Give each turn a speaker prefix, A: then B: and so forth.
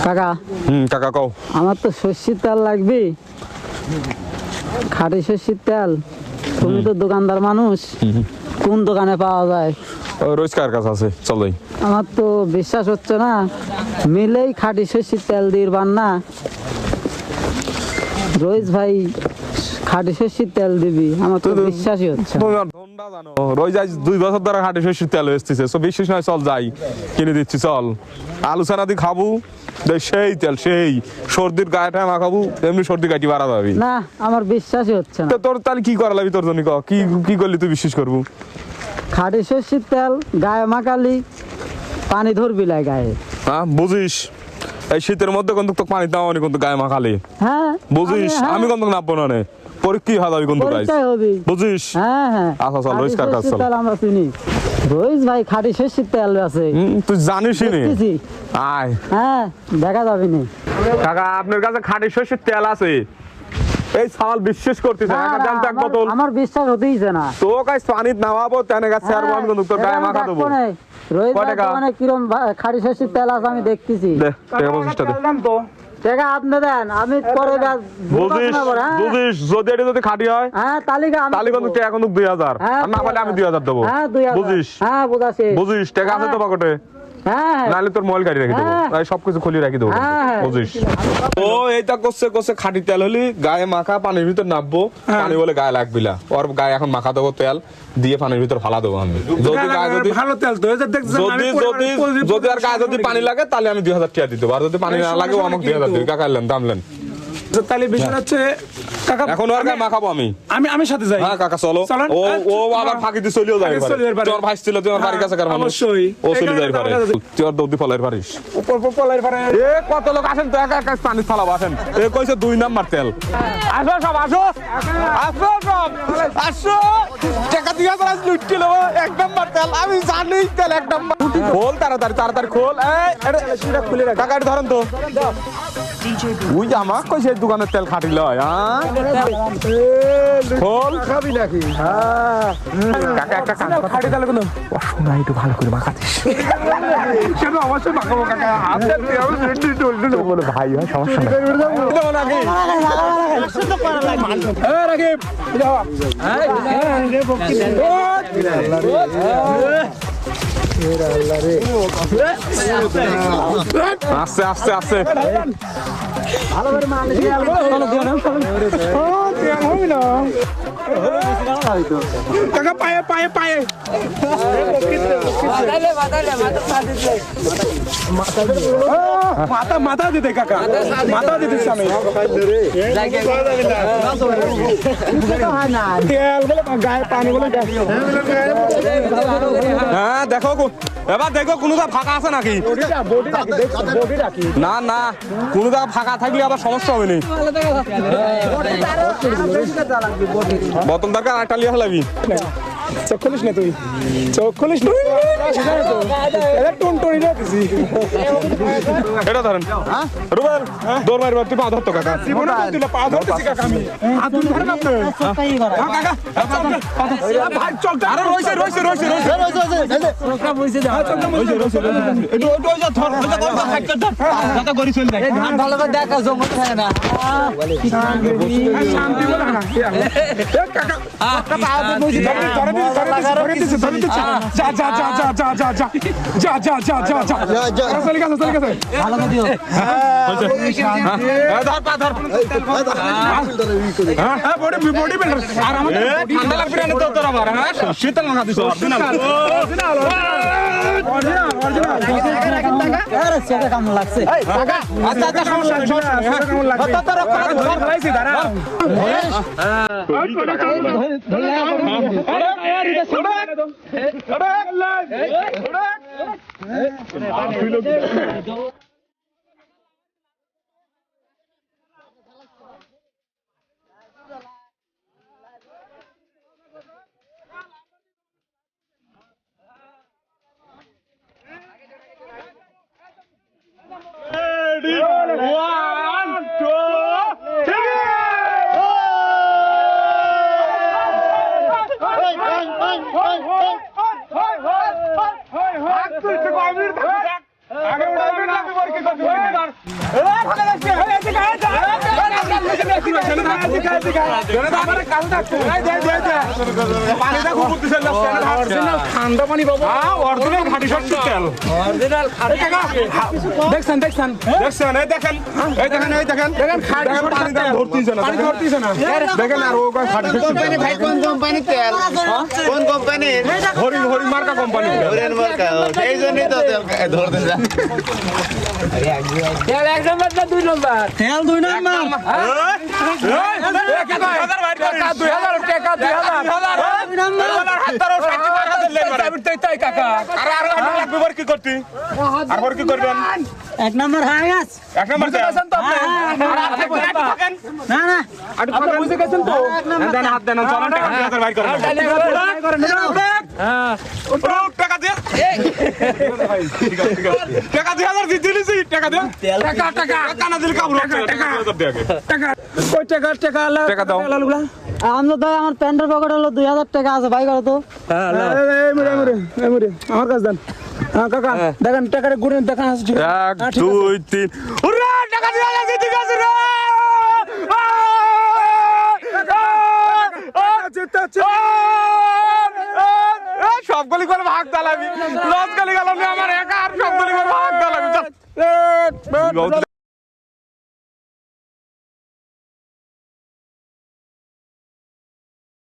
A: কাকা
B: কাকা কও
A: আমার তো সর্ষের তেল লাগবে, খাঁটি সর্ষের তেল। তুমি তো দোকানদার মানুষ, কোন দোকানে পাওয়া যায়?
B: রোজকার কাছে আছে, চলোই।
A: আমার তো বিশ্বাস হচ্ছে না, মিলেই খাঁটি সর্ষের তেল দিয়ে বান্না। রোজ ভাই খাঁটি সর্ষের তেল দিবি, আমার তো বিশ্বাসই হচ্ছে না।
B: রোজ আজ 2 বছর ধরে খাঁটি সর্ষের তেল এসেছে, তো বিশ্বাস নয়, চল যাই কিনে দিচ্ছি, চল। আলু চানা দিয়ে খাবো, সেই তেল, সেই সর্দির গায়েটা মাখাবো, এমনি সর্দি কাটি বাড়া যাবি
A: না, আমার বিশ্বাসই হচ্ছে না।
B: তোর তাহলে কি করা লাগবে তোর জন্য? কি কি করলি তুই বিশ্বাস করবো?
A: খাঁটি সর্ষের তেল গায়ে মাখালি পানি ধরবি লাই গায়ে।
B: হ্যাঁ বুঝিস, এই শীতের মধ্যে কিন্তু তো পানি দাও নি, কিন্তু গায়ে মাখালি।
A: হ্যাঁ
B: বুঝিস, আমি কিন্তু নাপবো না নে, পরীক্ষা হবে কিন্তু গাইস, বুঝিস?
A: হ্যাঁ হ্যাঁ,
B: আচ্ছা চল, রোজ কার কাছে চল।
A: তেল আমরা চিনি, রোজ ভাই খাঁটি সর্ষের তেল আছে।
B: তুই জানিস নি? আয়,
A: হ্যাঁ দেখা যাবে নি।
B: কাকা আপনার কাছে খাঁটি সর্ষের তেল আছে? এই সাল বিশ্বাস করতেছে না, কাকা জানতে এক বোতল।
A: আমার বিশ্বাস হতেইছে না।
B: তো গাইস পানি নামাবো, তেনে গাছে আর আমি কিন্তু তোর গায়ে মাখা দেবো।
A: রোজ মানে কিরম খাঁটি সর্ষের তেল আছে আমি দেখতেছি।
B: দে, টাকা 25 টাকা দে।
A: টাকা আপনি দেন, আমি পরে
B: বুঝিস, বুঝিস, যদি এটা যদি খাঁটি হয়,
A: হ্যাঁ তালিকা
B: তাহলে কিন্তু টাকা কিন্তু 2000, আর না পারলে আমি 2000 দেবো।
A: হ্যাঁ 2000,
B: বুঝিস?
A: হ্যাঁ বুঝাছি।
B: বুঝিস, টাকা আছে তো পকেটে?
A: হ্যাঁ,
B: নাহলে তোর মোবাইল গাড়ি রেখে দেবো, তাই সবকিছু খুলে রেখে দেবো, বুঝিস? ও এইটা করছে করছে খাঁটি তেল হলি গায়ে মাখা, পানির ভিতর নামবো, পানি বলে গায়ে লাগবি না, ওর গায়ে এখন মাখা দেবো তেল দিয়ে, পানির ভিতর ফালা দেবো আমি। যদি গায়ে যদি
C: ভালো তেল তো
B: যদি আর গায়ে যদি পানি লাগে তাহলে আমি 2000 টাকা দিতে পারবো, আর যদি পানি না লাগে ও আমাকে 2000 দিবি। কাকা এলেন দামলেন,
C: তাহলে বিষয় হচ্ছে কাকা
B: এখন আর গায়ে মাখাবো আমি।
C: আমি সাথে যাই।
B: হ্যাঁ কাকা চলো। ও ও আবার ফাঁকি দিয়ে চলেও যায়, তোর ভাই ছিল, তুই আমার বাড়ির কাছে কার মানুষ,
C: অবশ্যই
B: ও চলে যায় পারে, তুই আর দৌদি ফলাইর পারিস।
C: পলাইর পারে
B: এ কত লোক আসেন তো, একা একা পানি ফালাবো, আসেন। এ কইছে 2 নাম্বার তেল। আসো সব, আসো আসো সব, আসো। টাকা দিয়ে আজ লুটকে নেবো, 1 নাম্বার তেল, আমি জানি তেল 1 নাম্বার। খোল তাড়াতাড়ি, তাড়াতাড়ি খোল। এই এটা সেটা খুলে রাখ, টাকা ধরেন তো। ওই আমার কইছে দোকানের তেল খাঁটি লয়, হ্যাঁ খোল খাবি নাকি? হ্যাঁ কাকা একটা কাজ কর, খাঁটি তেল কোনো শোনা একটু ভালো করে মাখাতিস। কেন অবশ্যই মাখাবো কাকা, আপনি আমি রেডি টুল বলে ভাই হয়, সমস্যা নাই। দাও নাকি তো করা লাগবে। এ রাকিব যাও, আস্তে আস্তে আস্তে
A: ভালো করে মালিশ
C: কাকা পায়ে পায়ে পায়ে মাথা মাথা দিতে কাকা, মাথা দিতে সামনে তেল বলে গায়ে পানি বলে।
B: হ্যাঁ দেখো, এবার দেখো কোনো জায়গা ফাঁকা আছে নাকি? না না, কোনো জায়গা ফাঁকা থাকলে আবার সমস্যা হবে না। বোতল দরকার, আটা লিয়ে হলাবি।
C: চোখ খুলিস না তুই, চোখ খুলিস না, টুনটুনি না দিছি।
B: এটা ধরেন রুবেল, দৌড় মারবার, তুই পা ধরতো কাকা।
C: জীবনে দিল পা ধরতেছি কাকা আমি। হাত তুই ধরেন আপনি। কাকা ভাই চোখ
B: আরে রইছে রইছে রইছে রইছে
A: চোখটা বইছে দাও,
B: একটু ওই যা ধর, ওই যা ধর, সাইড কর, ধর, যাতে গড়ি চলে যায়।
A: ধান ভালো করে দেখা জমতে থাকে না।
C: শান্তি বলে না কাকা, কাকা আদে বইছি, ধরে দিছি। যা যা যা যা যা যা যা যা যা যা যা যা যা চলে গেছে চলে গেছে।
A: ভালো করে দিও।
B: ধর পা ধর।
C: হ্যাঁ বডি বিল্ডার আর আমাদের
B: ঠান্ডা লাগবে না তো তোর আবার? হ্যাঁ শীতল মাখা দিছ, অরিজিনাল
A: আরে সেটা কেমন লাগছে?
B: আচ্ছা আচ্ছা, সমস্যা নেই, সমস্যা নেই।
C: কেমন লাগবে ধরাইছি দাঁড়া আগে ঠান্ডা পানি বাবা অরিজিনাল ঘাটি সরষের তেল দেখছেন দেখছেন
B: দেখছেন এই দেখেন এই দেখেন এই দেখেন
C: দেখেন খাঁটি
B: দেখেন
C: সরষের
B: পানি
C: তেল
B: ধরতেছে না
C: পানি ধরতেছে না
B: দেখেন আর ও খাটি
D: কোম্পানি ভাই কোন কোম্পানি তেল কোন কোম্পানি
B: হরিণ হরিণ মার্কা কোম্পানি
D: ওরেন মার্কা সেই জন্যই তো তেল ধরতে যায়
C: এক নম্বর না 2 নম্বর
A: তেল 2 নম্বর
C: টাকা 2000 টাকা 2000 কাকা
B: কি করতি আর কি করবেন
A: 1 নম্বর হয়ে গেছে
B: এক নম্বর তেল
C: বুঝেছেন তো আপনি
A: না না
C: আপনি বুঝে গেছেন তো
B: দেন হাত দেন চলেন টাকা 2000 বাইর করেন
C: হ্যাঁ
B: টাকা দে টাকা 2000 দিতে দিছি টাকা দে
C: টাকা টাকা
B: টাকা না দিলে কাবু টাকা 2000 দে আগে
C: টাকা কই টাকা টাকা
B: টাকা দাও।
A: আমরা তো আমার প্যান্টের পকেটে হলো 2000 টাকা আছে ভাই করো তো
C: আমার কাছে দেন হ্যাঁ কাকা দেখেন টাকাটা গুড়ে দেখেন আসছে
B: 1 2 3 উরা টাকা 2000 দিতে গেছে রে সবগুলি করে ভাগ দালাবি লস গলি গেল আমার একা আর সবগুলি করে ভাগ দালাবি